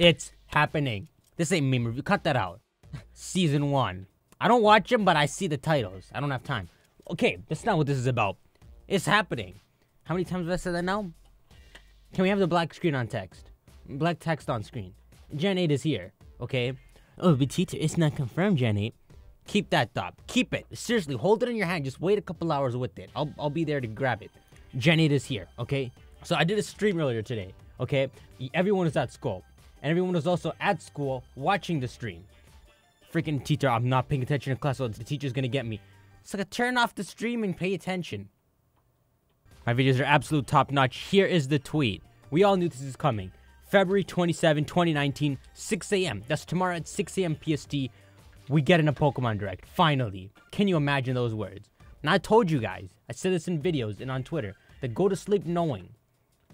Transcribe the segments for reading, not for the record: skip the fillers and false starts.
It's happening. This ain't meme review. Cut that out. Season 1. I don't watch them, but I see the titles. I don't have time. Okay, that's not what this is about. It's happening. How many times have I said that now? Can we have the black screen on text? Black text on screen. Gen 8 is here, okay? Oh, but teacher, it's not confirmed, Gen 8. Keep that thought. Keep it. Seriously, hold it in your hand. Just wait a couple hours with it. I'll be there to grab it. Gen 8 is here, okay? So I did a stream earlier today, okay? Everyone was at school. And everyone was also at school watching the stream. Freaking teacher, I'm not paying attention in class, so the teacher's gonna get me. It's like, turn off the stream and pay attention. My videos are absolute top notch. Here is the tweet. We all knew this is coming. February 27, 2019, 6 a.m. That's tomorrow at 6 a.m. PST. We get in a Pokemon Direct. Finally. Can you imagine those words? And I told you guys, I said this in videos and on Twitter, that go to sleep knowing.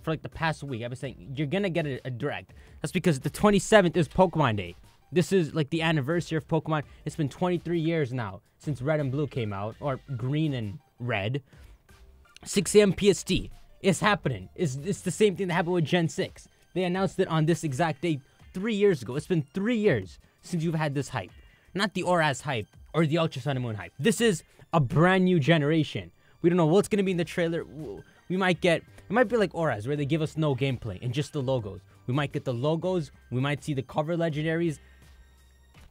For like the past week, I've been saying, you're gonna get a Direct. That's because the 27th is Pokemon Day. This is like the anniversary of Pokemon. It's been 23 years now since Red and Blue came out, or Green and Red. 6 a.m. PST. It's happening. It's the same thing that happened with Gen 6. They announced it on this exact date 3 years ago. It's been 3 years since you've had this hype. Not the ORAS hype or the Ultra Sun and Moon hype. This is a brand new generation. We don't know what's going to be in the trailer. It might be like ORAS, where they give us no gameplay and just the logos. We might get the logos. We might see the cover legendaries.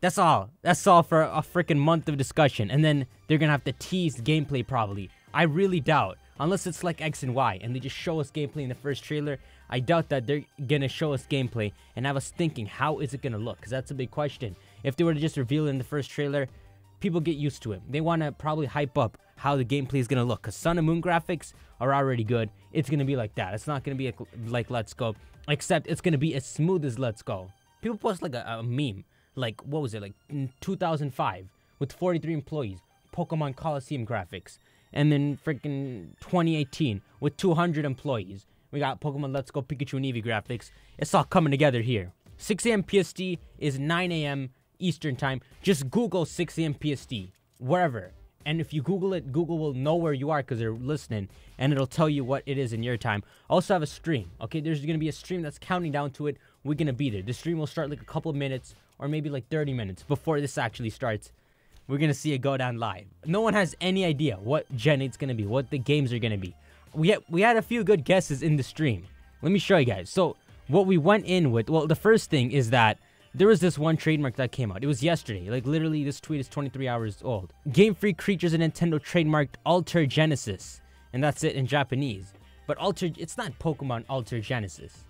That's all. That's all for a freaking month of discussion. And then they're going to have to tease gameplay probably. I really doubt. Unless it's like X and Y and they just show us gameplay in the first trailer. I doubt that they're going to show us gameplay and have us thinking, how is it going to look? Because that's a big question. If they were to just reveal it in the first trailer, people get used to it. They want to probably hype up how the gameplay is going to look. Because Sun and Moon graphics are already good. It's going to be like that. It's not going to be like Let's Go. Except it's going to be as smooth as Let's Go. People post like a meme. Like, what was it? Like in 2005 with 43 employees. Pokemon Coliseum graphics. And then freaking 2018 with 200 employees. We got Pokemon Let's Go Pikachu and Eevee graphics. It's all coming together here. 6 a.m. PST is 9 a.m. Eastern time. Just Google 6 a.m. PST. Wherever. And if you Google it, Google will know where you are because they're listening. And it'll tell you what it is in your time. I also have a stream. Okay, there's going to be a stream that's counting down to it. We're going to be there. The stream will start like a couple of minutes or maybe like 30 minutes before this actually starts. We're going to see it go down live. No one has any idea what Gen 8's going to be, what the games are going to be. We had a few good guesses in the stream. Let me show you guys. So, what we went in with, well, the first thing is that there was this one trademark that came out. It was yesterday. Like, literally, this tweet is 23 hours old. Game Freak Creatures and Nintendo trademarked Alter Genesis. And that's it in Japanese. But it's not Pokemon Alter Genesis,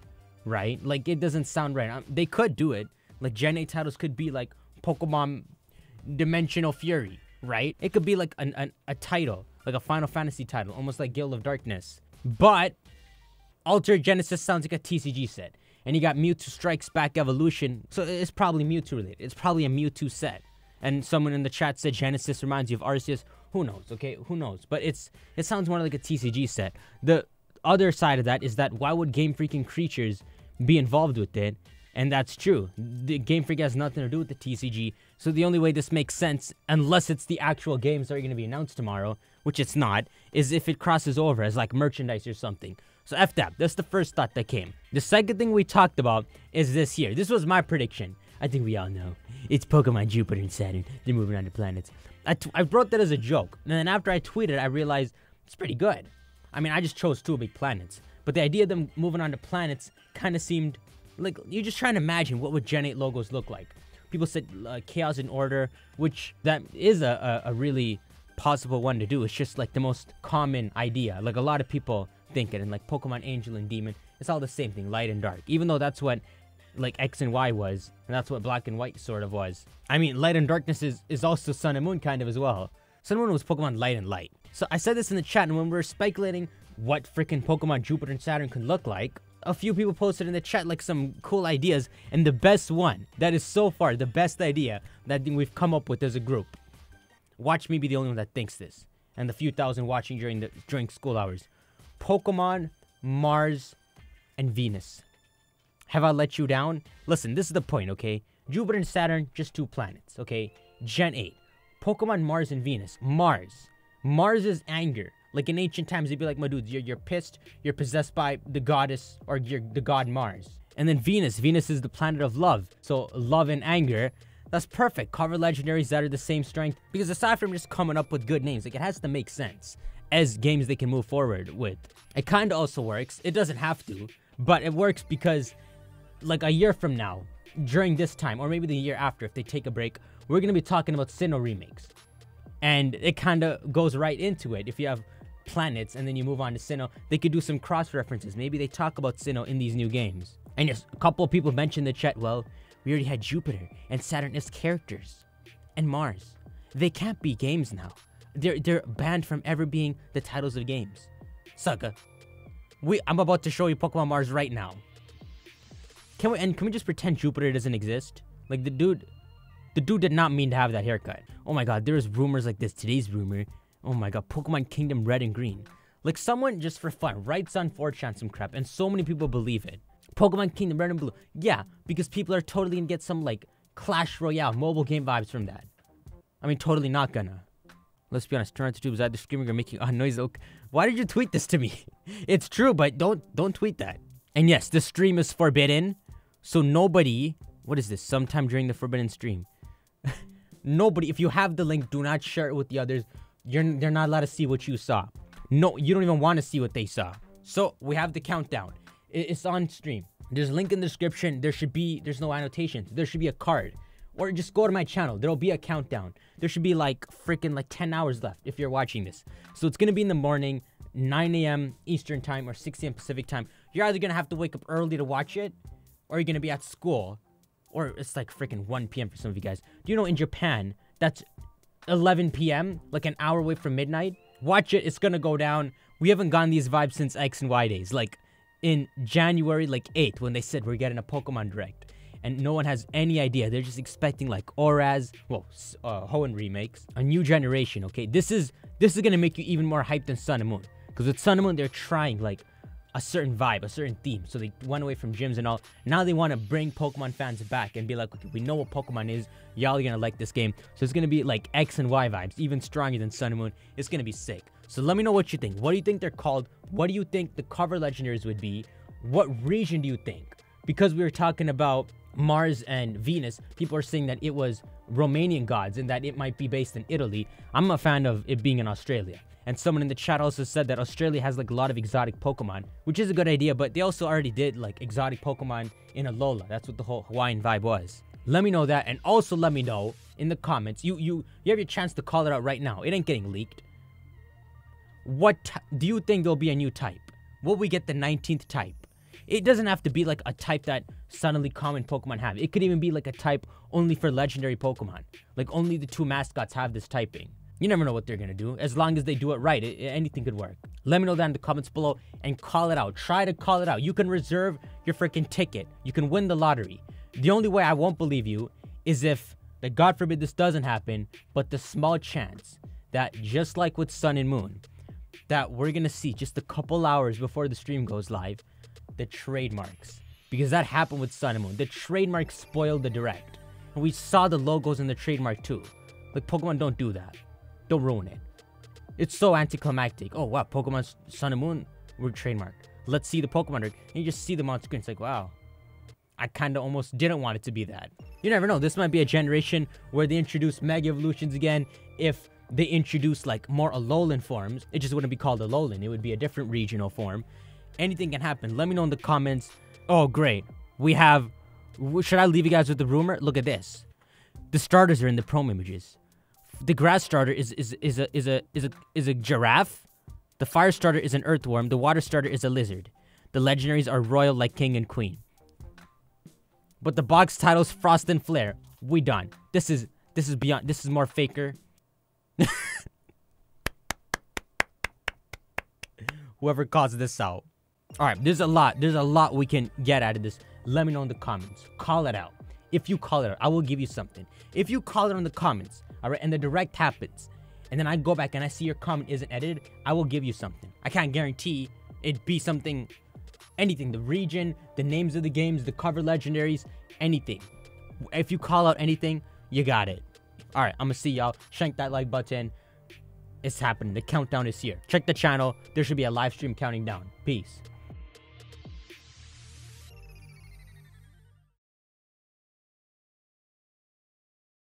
right? Like, it doesn't sound right. They could do it. Like, Gen 8 titles could be like Pokemon Dimensional Fury, right? It could be like a title, like a Final Fantasy title, almost like Guild of Darkness. But Alter Genesis sounds like a TCG set. And you got Mewtwo Strikes Back Evolution, so it's probably Mewtwo related. It's probably a Mewtwo set. And someone in the chat said Genesis reminds you of Arceus. Who knows, okay? Who knows? But it sounds more like a TCG set. The other side of that is that why would Game Freaking Creatures be involved with it? And that's true. The Game Freak has nothing to do with the TCG. So the only way this makes sense, unless it's the actual games that are going to be announced tomorrow, which it's not, is if it crosses over as like merchandise or something. So F that. That's the first thought that came. The second thing we talked about is this here. This was my prediction. I think we all know. It's Pokemon Jupiter and Saturn. They're moving on to planets. I wrote that as a joke. And then after I tweeted, I realized it's pretty good. I mean, I just chose 2 big planets. But the idea of them moving on to planets kind of seemed like you're just trying to imagine what would Gen 8 logos look like. People said Chaos and Order, which that is a really possible one to do. It's just like the most common idea. Like a lot of people think it. And like Pokemon Angel and Demon, it's all the same thing, light and dark. Even though that's what like X and Y was, and that's what Black and White sort of was. I mean, Light and Darkness is also Sun and Moon kind of as well. Sun and Moon was Pokemon Light and Light. So I said this in the chat, and when we were speculating what freaking Pokemon Jupiter and Saturn could look like, a few people posted in the chat like some cool ideas, and the best one, that is so far the best idea that we've come up with as a group. Watch me be the only one that thinks this, and the few thousand watching during school hours. Pokemon, Mars, and Venus. Have I let you down? Listen, this is the point, okay? Jupiter and Saturn, just 2 planets, okay? Gen 8. Pokemon, Mars, and Venus. Mars. Mars is anger. Like in ancient times, they'd be like, my dudes, you're pissed, you're possessed by the goddess, or you're the god Mars. And then Venus. Venus is the planet of love. So love and anger. That's perfect. Cover legendaries that are the same strength. Because aside from just coming up with good names, like it has to make sense as games they can move forward with. It kind of also works. It doesn't have to, but it works because like a year from now, during this time, or maybe the year after, if they take a break, we're going to be talking about Sinnoh remakes. And it kind of goes right into it. If you have planets and then you move on to Sinnoh, they could do some cross references. Maybe they talk about Sinnoh in these new games. And yes, a couple of people mentioned in the chat, well, we already had Jupiter and Saturn as characters. And Mars. They can't be games now. They're banned from ever being the titles of games. Sucker. I'm about to show you Pokemon Mars right now. Can we just pretend Jupiter doesn't exist? Like the dude did not mean to have that haircut. Oh my god, there's rumors like this. Today's rumor. Oh my god, Pokemon Kingdom Red and Green. Like someone just for fun writes on 4chan some crap and so many people believe it. Pokemon Kingdom Red and Blue. Yeah, because people are totally gonna get some like Clash Royale mobile game vibes from that. I mean, totally not gonna. Let's be honest, turn on to tube, either screaming or making a noise. Why did you tweet this to me? It's true, but don't tweet that. And yes, the stream is forbidden. So nobody, what is this? Sometime during the forbidden stream. Nobody, if you have the link, do not share it with the others. They're not allowed to see what you saw. No, you don't even want to see what they saw. So we have the countdown. It's on stream. There's a link in the description. There's no annotations. There should be a card. Or just go to my channel. There'll be a countdown. There should be like freaking like 10 hours left if you're watching this. So it's going to be in the morning, 9 a.m. Eastern time or 6 a.m. Pacific time. You're either going to have to wake up early to watch it, or you're going to be at school. Or it's like freaking 1 p.m. for some of you guys. Do you know in Japan, that's 11 p.m., like an hour away from midnight? Watch it. It's going to go down. We haven't gotten these vibes since X and Y days. Like in January like 8th when they said we're getting a Pokemon Direct. And no one has any idea. They're just expecting like Auras, well, Hoenn remakes, a new generation. Okay, this is gonna make you even more hyped than Sun and Moon, because with Sun and Moon they're trying like a certain vibe, a certain theme. So they went away from gyms and all. Now they want to bring Pokemon fans back and be like, okay, we know what Pokemon is. Y'all are gonna like this game. So it's gonna be like X and Y vibes, even stronger than Sun and Moon. It's gonna be sick. So let me know what you think. What do you think they're called? What do you think the cover legendaries would be? What region do you think? Because we were talking about Mars and Venus, people are saying that it was Romanian gods and that it might be based in Italy. I'm a fan of it being in Australia. And someone in the chat also said that Australia has like a lot of exotic Pokemon, which is a good idea, but they also already did like exotic Pokemon in Alola. That's what the whole Hawaiian vibe was. Let me know that, and also let me know in the comments. You have your chance to call it out right now. It ain't getting leaked. What do you think there'll be a new type? Will we get the 19th type? It doesn't have to be like a type that suddenly common Pokemon have. It could even be like a type only for legendary Pokemon. Like only the 2 mascots have this typing. You never know what they're going to do. As long as they do it right, anything could work. Let me know that in the comments below and call it out. Try to call it out. You can reserve your freaking ticket. You can win the lottery. The only way I won't believe you is if, that God forbid this doesn't happen, but the small chance that just like with Sun and Moon, that we're going to see just a couple hours before the stream goes live, the trademarks, because that happened with Sun and Moon. The trademark spoiled the Direct, and we saw the logos in the trademark too. Like Pokemon don't do that. Don't ruin it. It's so anticlimactic. Oh wow, Pokemon Sun and Moon were trademarked. Let's see the Pokemon Direct, and you just see them on screen. It's like, wow, I kind of almost didn't want it to be that. You never know. This might be a generation where they introduce Mega Evolutions again. If they introduce like more Alolan forms, it just wouldn't be called Alolan. It would be a different regional form. Anything can happen. Let me know in the comments. Oh, great. We have... Should I leave you guys with the rumor? Look at this. The starters are in the promo images. The grass starter is a giraffe. The fire starter is an earthworm. The water starter is a lizard. The legendaries are royal like king and queen. But the box titles Frost and Flare. We done. This is beyond. This is more faker. Whoever calls this out. All right, there's a lot we can get out of this. Let me know in the comments. Call it out. If you call it out, I will give you something. If you call it in the comments, all right, and the Direct happens, and then I go back and I see your comment isn't edited, I will give you something. I can't guarantee it'd be something, anything, the region, the names of the games, the cover legendaries, anything. If you call out anything, you got it. All right, I'm gonna see y'all. Shank that like button. It's happening. The countdown is here. Check the channel. There should be a live stream counting down. Peace.